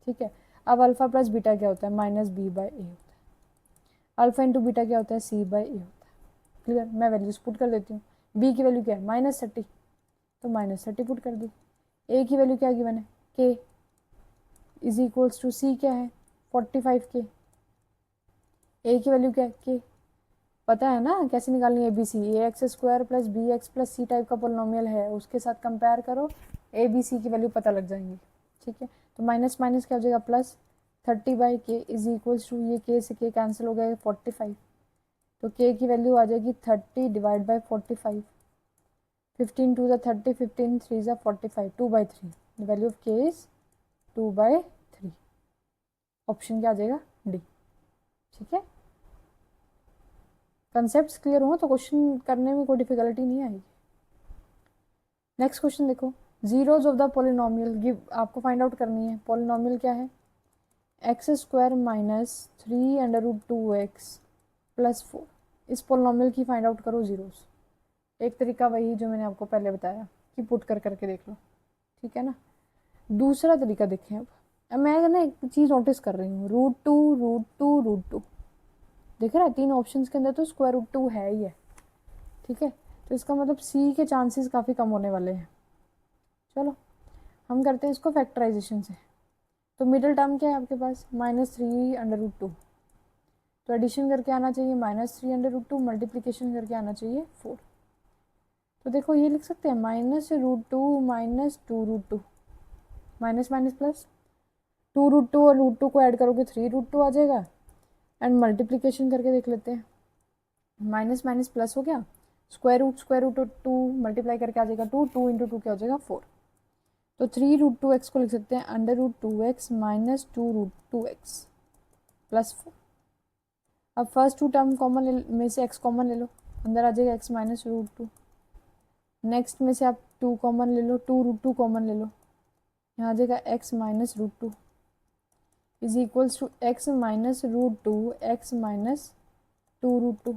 ठीक है। अब अल्फा प्लस बीटा क्या होता है, माइनस बी बाई ए होता है। अल्फा इंटू बीटा क्या होता है, सी बाई ए होता है। क्लियर, मैं वैल्यूज पुट कर देती हूँ। बी की वैल्यू क्या है, -30, तो -30 पुट कर दी। ए की वैल्यू क्या गिवन है, के इज इक्वल्स टू सी क्या है 45k। ए की वैल्यू क्या है, के पता है ना कैसे निकालनी है, b c. A x square plus b x plus c type का पोलिनोमियल है, उसके साथ कंपेयर करो, ए बी सी की वैल्यू पता लग जाएंगी, ठीक है। तो माइनस माइनस क्या हो जाएगा, plus 30/k is equals to, ये के से के कैंसिल हो गया 45, तो के की वैल्यू आ जाएगी 30 divide by 45। 15 2 30, 15 3 45, 2/3। The value of k is 2/3। Option क्या आ जाएगा, डी, ठीक है। कंसेप्ट क्लियर हो तो क्वेश्चन करने में कोई डिफिकल्टी नहीं आएगी। नेक्स्ट क्वेश्चन देखो, zeros of the polynomial give, आपको फाइंड आउट करनी है पोलिनोमियल क्या है, x square minus 3√2x plus 4। इस पोलिनोमियल की फाइंड आउट करो जीरोस। एक तरीका वही जो मैंने आपको पहले बताया कि पुट कर करके देख लो, ठीक है ना। दूसरा तरीका देखें। अब मैं ना एक चीज़ नोटिस कर रही हूँ, √2 देख रहा है, 3 ऑप्शंस के अंदर तो √2 है ही है, ठीक है। तो इसका मतलब सी के चांसेस काफ़ी कम होने वाले हैं। चलो हम करते हैं इसको फैक्टराइजेशन से। तो मिडिल टर्म क्या है आपके पास, -3√2, तो एडिशन करके आना चाहिए -3√2, मल्टीप्लीकेशन करके आना चाहिए 4। तो देखो ये लिख सकते हैं -√2 माइनस 2√2, माइनस माइनस प्लस 2√2 और √2 को ऐड करोगे 3√2 आ जाएगा। एंड मल्टीप्लीकेशन करके देख लेते हैं, माइनस माइनस प्लस हो गया, स्क्वायर रूट 2 मल्टीप्लाई करके आ जाएगा 2, 2 इंटू 2 क्या हो जाएगा 4। तो 3√2x को लिख सकते हैं √2x माइनस 2√2x प्लस 4। अब फर्स्ट 2 टर्म कॉमन में से x कॉमन ले लो, अंदर आ जाएगा x माइनस √2। नेक्स्ट में से आप 2 कॉमन ले लो, 2√2 कॉमन ले लो, यहाँ आ जाएगा x minus √2 is equals to x minus √2 x minus 2√2।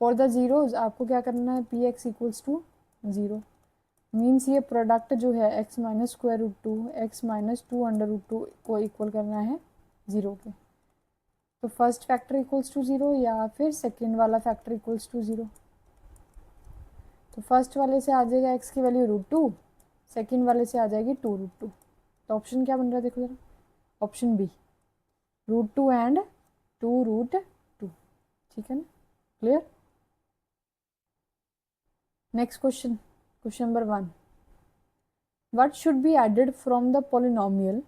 For the zeros आपको क्या करना है, P x equals to 0, means ये प्रोडक्ट जो है x माइनस √2 x माइनस 2√2 को इक्वल करना है 0 के। तो फर्स्ट फैक्टर इक्वल्स टू 0 या फिर सेकेंड वाला फैक्टर इक्वल्स टू 0। तो फर्स्ट वाले से आ जाएगा x की वैल्यू √2, सेकेंड वाले से आ जाएगी 2√2। तो ऑप्शन क्या बन रहा है देखो जरा, ऑप्शन बी, √2 एंड 2√2, ठीक है ना, clear. Next question, question number 1, what should be added from the polynomial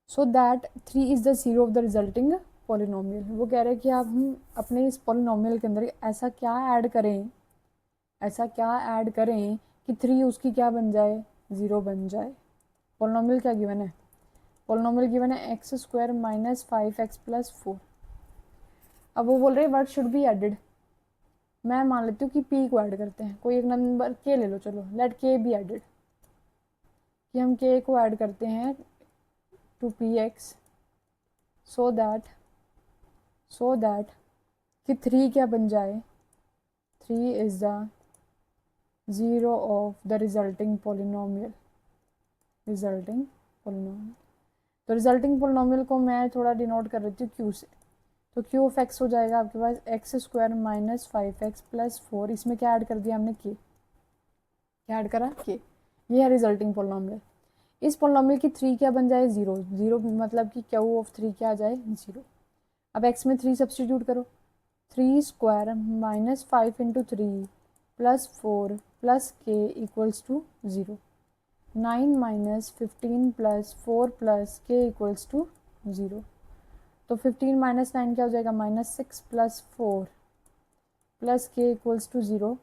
so that 3 is the zero of the resulting polynomial। वो कह रहे हैं कि आप हम अपने इस polynomial के अंदर ऐसा क्या ऐड करें, ऐसा क्या ऐड करें कि 3 उसकी क्या बन जाए, 0 बन जाए। polynomial क्या गिवन है, polynomial गिवन है x square minus 5x plus 4। अब वो बोल रहे हैं what should be added, मैं मान लेती हूँ कि p को ऐड करते हैं, कोई एक नंबर k ले लो, चलो लेट k बी एडेड, कि हम k को ऐड करते हैं टू px सो दैट कि 3 क्या बन जाए, 3 is the zero of the resulting polynomial, तो रिजल्टिंग पोलिनोमियल को मैं थोड़ा डिनोट कर देती हूँ q से। तो q ऑफ x हो जाएगा आपके पास x square minus 5x plus 4, इसमें क्या ऐड कर दिया हमने, k, क्या ऐड करा, k। ये है रिजल्टिंग पोलिनोमियल। इस पोलिनोमियल की 3 क्या बन जाए, 0, 0 मतलब कि q ऑफ 3 क्या आ जाए, 0। अब x में 3 सब्सटीट्यूट करो, 3 square minus 5 into 3 plus 4 plus k equals to 0, 9 minus 15 plus 4 plus k equals to 0। तो 15 माइनस 9 क्या हो जाएगा, -6 plus 4 plus k equals to 0,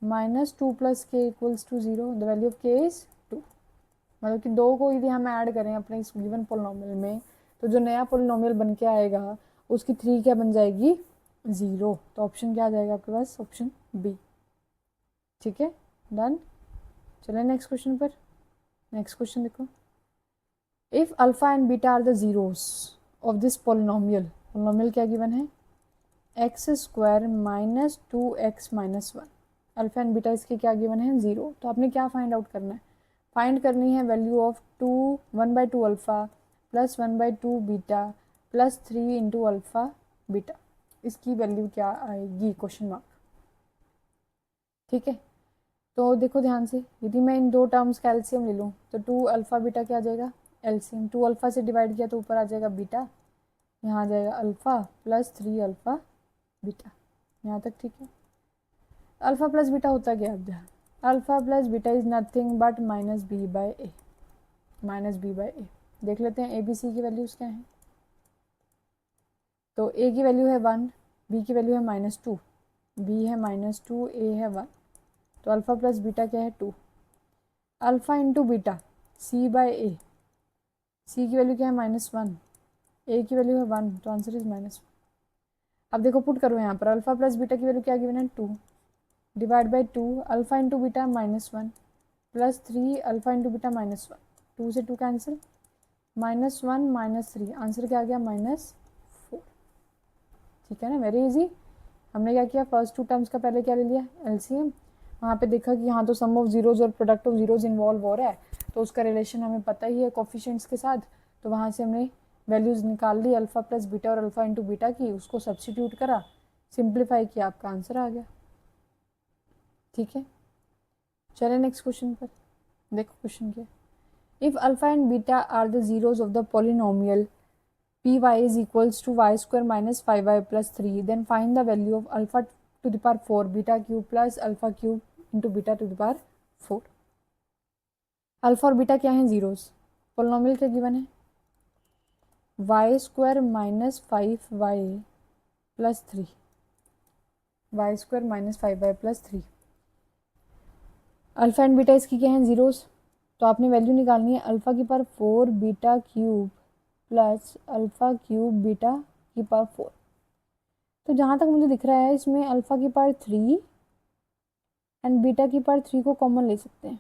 -2 plus k equals to 0, the value of k is 2। मतलब कि 2 को यदि हम ऐड करें अपने इस गिवन पोलिनोमियल में, तो जो नया पोलिनोमियल बन के आएगा उसकी 3 क्या बन जाएगी, 0। तो ऑप्शन क्या आ जाएगा आपके पास, ऑप्शन बी। ठीक है, डन। चले नेक्स्ट क्वेश्चन पर। नेक्स्ट क्वेश्चन देखो, if alpha and beta are the zeros of this polynomial, polynomial क्या गिवन है, x square minus 2x minus 1, alpha and beta इसके क्या गिवन है, जीरो। तो आपने क्या फाइंड आउट करना है, फाइंड करनी है value of 1/2 alpha plus 1/2 beta plus 3 into alpha beta, इसकी वैल्यू क्या आएगी, क्वेश्चन मार्क। ठीक है, तो देखो ध्यान से, यदि मैं इन दो टर्म्स का एलसीएम ले लूँ तो 2 अल्फा बीटा क्या आ जाएगा, एलसीएम 2 अल्फा से डिवाइड किया तो ऊपर आ जाएगा बीटा, यहाँ आ जाएगा अल्फा प्लस 3 अल्फा बीटा, यहाँ तक ठीक है। अल्फा प्लस बीटा होता क्या अब ध्यान, alpha plus beta is nothing but minus b by a, minus b by a. देख लेते हैं ए बी सी की वैल्यूज क्या हैं। तो ए की वैल्यू है 1, बी की वैल्यू है -2, बी है -2, ए है 1, तो अल्फा प्लस बीटा क्या है 2, alpha into beta C by ए, सी की वैल्यू क्या है -1, ए की वैल्यू है 1, तो आंसर इज -1। अब देखो पुट करो यहाँ पर, अल्फा प्लस बीटा की वैल्यू क्या गिवन है 2, divide by 2 alpha into beta -1 plus 3 alpha into beta -1, 2 से 2 कैंसिल, -1 -3, आंसर क्या आ गया -4। ठीक है ना, वेरी इजी। हमने क्या किया, फर्स्ट 2 टर्म्स का पहले क्या ले लिया, एलसीएम, वहाँ पे देखा कि यहाँ तो सम ऑफ जीरोज और प्रोडक्ट ऑफ जीरोज इन्वॉल्व हो रहा है, तो उसका रिलेशन हमें पता ही है कोफिशिएंट्स के साथ, तो वहाँ से हमने वैल्यूज निकाल ली अल्फा प्लस बीटा और अल्फा इंटू बीटा की, उसको सब्सटीट्यूट करा, सिंप्लीफाई किया, आपका आंसर आ गया। ठीक है, चले नेक्स्ट क्वेश्चन पर। देखो क्वेश्चन क्या, if alpha and beta are the zeros of the polynomial py is equals to y square minus 5y plus 3, then find the value of alpha to the power 4 beta cube plus alpha cube into beta to the power 4। Alpha और beta क्या है, zeros, polynomial क्या given है, y square minus 5y plus 3, y square minus 5y plus 3, alpha and beta इसकी क्या है, zeros, तो आपने वैल्यू निकालनी है अल्फा की power 4 beta cube plus alpha cube beta की पावर 4। तो जहाँ तक मुझे दिख रहा है इसमें अल्फा की पावर 3 एंड बीटा की पावर 3 को कॉमन ले सकते हैं,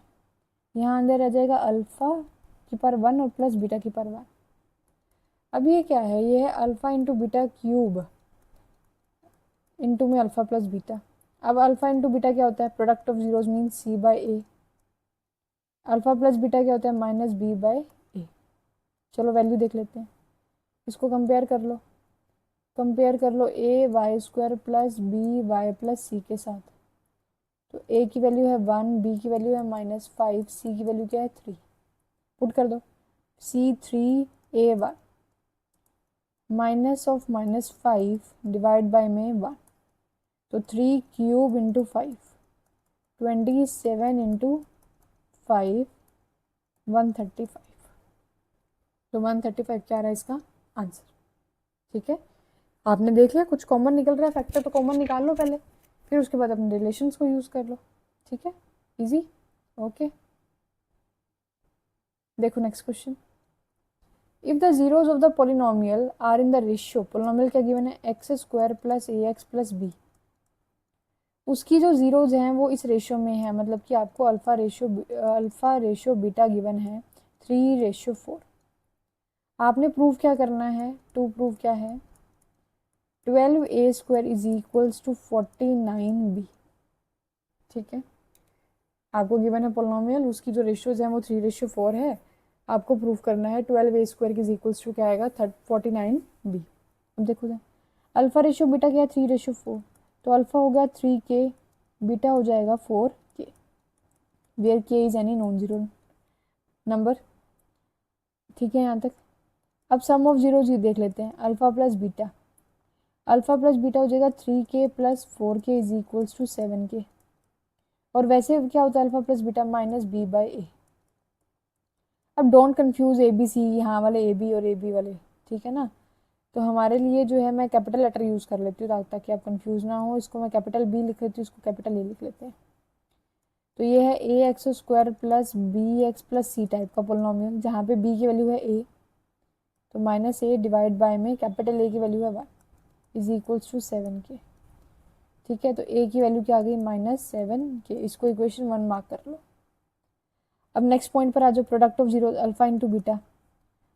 यहाँ अंदर रह जाएगा अल्फा की पावर 1 और प्लस बीटा की पावर 1। अब ये क्या है, ये है alpha into beta cube into में अल्फा प्लस बीटा। अब अल्फा इंटू बीटा क्या होता है, product of zeros mean C by A, alpha plus beta क्या होता है, माइनस बी बाय ए। चलो वैल्यू देख लेते हैं, इसको कंपेयर कर लो, कंपेयर कर लो a y square plus b y plus c के साथ, तो ए की वैल्यू है 1, बी की वैल्यू है -5, सी की वैल्यू क्या है 3, पुट कर दो, C3A1 minus of -5 divide by में 1, तो 3 क्यूब इंटू 5, 27 इंटू 5, 135, तो 135 क्या रहा है इसका आंसर। ठीक है, आपने देख लिया कुछ कॉमन निकल रहा है, फैक्टर तो कॉमन निकाल लो पहले, फिर उसके बाद अपने रिलेशंस को यूज़ कर लो। ठीक है, इजी, ओके। देखो next question, if the zeros of the polynomial are in the ratio, polynomial क्या गिवन है, x square plus a x plus b, उसकी जो जीरोज हैं वो इस रेशियो में है, मतलब कि आपको अल्फा रेशियो बीटा गिवन है 3:4। आपने प्रूव क्या करना है, टू प्रूव क्या है, 12a square is equals to 49b। ठीक है, आपको गिवन है पोलिनोमियल, उसकी जो रेशियोज हैं वो 3:4 है, आपको प्रूव करना है 12a square is equals to क्या आएगा 49b। अब देखो जाए, अल्फा रेशियो बीटा क्या है 3:4, तो अल्फा हो गया 3k, बीटा हो जाएगा 4k, where k is any non zero number. ठीक है यहाँ तक। अब सम ऑफ जीरोज ही देख लेते हैं, alpha plus beta, alpha plus beta हो जाएगा 3k plus 4k is equals to 7k, और वैसे क्या होता है alpha plus beta minus b by a. अब don't confuse a b c, यहाँ वाले ए बी और ए बी वाले, ठीक है ना, तो हमारे लिए जो है मैं कैपिटल लेटर यूज़ कर लेती हूँ ताकि आप कंफ्यूज ना हो, इसको मैं कैपिटल बी लिख लेती हूँ, इसको कैपिटल ए लिख लेते हैं। तो ये है a x square plus b x plus c type का पोलिनोमियल, जहाँ पे बी की वैल्यू है ए, तो माइनस ए डिवाइड बाय में कैपिटल ए की वैल्यू है 1 इज इक्वल्स टू 7k। ठीक है, तो ए की वैल्यू क्या आ गई -7k, इसको इक्वेशन 1 मार्क कर लो। अब नेक्स्ट पॉइंट पर आ जाओ, product of zero alpha into beta.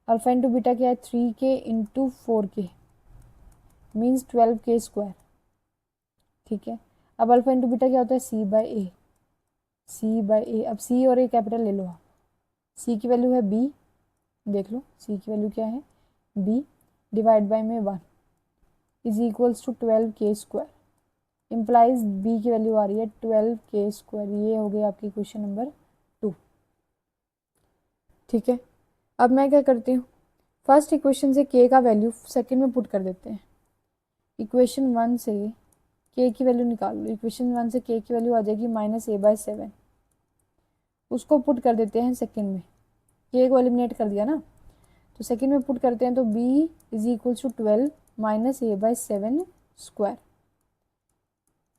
Alpha into beta क्या है 3k into 4k means 12k square. ठीक है, अब अल्फा इंटू बीटा क्या होता है c by a, c by a. अब c और a कैपिटल ले लो आप, c की वैल्यू है b, देख लो c की वैल्यू क्या है b, डिवाइड बाई में 1 is equals to 12k square, implies b की वैल्यू आ रही है 12k स्क्वायर। ये हो गई आपकी क्वेश्चन नंबर 2। ठीक है, अब मैं क्या करती हूँ, फर्स्ट इक्वेशन से k का वैल्यू सेकंड में पुट कर देते हैं। इक्वेशन 1 से k की वैल्यू निकाल लो, इक्वेशन 1 से k की वैल्यू आ जाएगी -a/7, उसको पुट कर देते हैं सेकंड में, k को एलिमिनेट कर दिया ना, तो सेकंड में पुट करते हैं तो b is equals to 12 -a/7 square,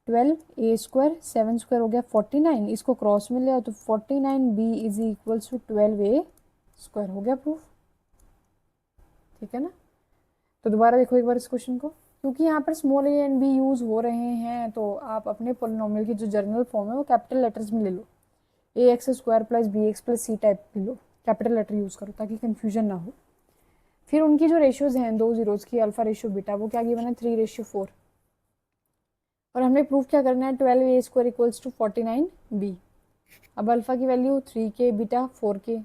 12a square 7 square हो गया 49, इसको क्रॉस में ले आओ तो 49b is equals to 12a square, हो गया प्रूफ। ठीक है ना, तो दोबारा देखो एक बार इस क्वेश्चन को, क्योंकि यहाँ पर small a and b use हो रहे हैं तो आप अपने पोलिनोमियल की जो जर्नल फॉर्म है वो कैपिटल लेटर्स में ले लो, ax square plus bx plus c type ले लो, कैपिटल लेटर यूज करो ताकि कंफ्यूजन ना हो। फिर उनकी जो रेशियोज हैं दो जीरोज की, अल्फा रेशियो बीटा, वो क्या गिवन है 3:4, और हमने प्रूफ क्या करना है 12a square equals to 49b। अब अल्फा की value 3k, beta 4k,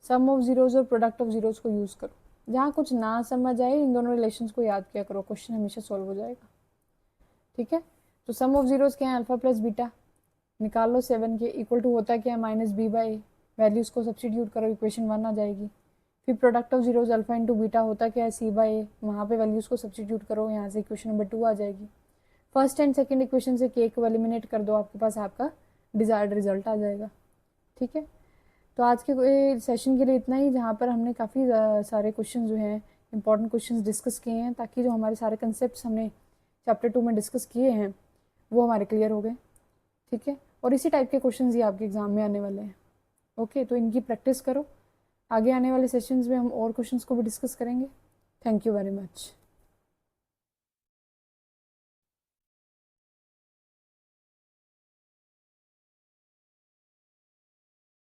sum of zeros और प्रोडक्ट ऑफ जीरोज को यूज करो, जहाँ कुछ ना समझ आए इन दोनों रिलेशंस को याद किया करो, क्वेश्चन हमेशा सॉल्व हो जाएगा। ठीक है, तो सम ऑफ जीरोज क्या है अल्फा प्लस बीटा, निकाल लो 7k इक्वल टू होता क्या है -b/a, वैल्यूज को सब्सटीट्यूट करो इक्वेशन 1 आ जाएगी। फिर product of zeros alpha into beta होता क्या है c/a, वहाँ पे वैल्यूज को सब्सटीट्यूट करो, यहाँ से इक्वेशन नंबर 2 आ जाएगी। फर्स्ट एंड सेकंड इक्वेशन से k को एलिमिनेट कर दो, आपके पास आपका डिजायर्ड रिजल्ट आ जाएगा। ठीक है, तो आज के सेशन के लिए इतना ही, जहाँ पर हमने काफ़ी सारे क्वेश्चन जो हैं इंपॉर्टेंट क्वेश्चंस डिस्कस किए हैं, ताकि जो हमारे सारे कंसेप्ट हमने चैप्टर 2 में डिस्कस किए हैं वो हमारे क्लियर हो गए। ठीक है, और इसी टाइप के क्वेश्चंस ही आपके एग्जाम में आने वाले हैं। ओके, तो इनकी प्रैक्टिस करो, आगे आने वाले सेशंस में हम और क्वेश्चंस को भी डिस्कस करेंगे। Thank you very much.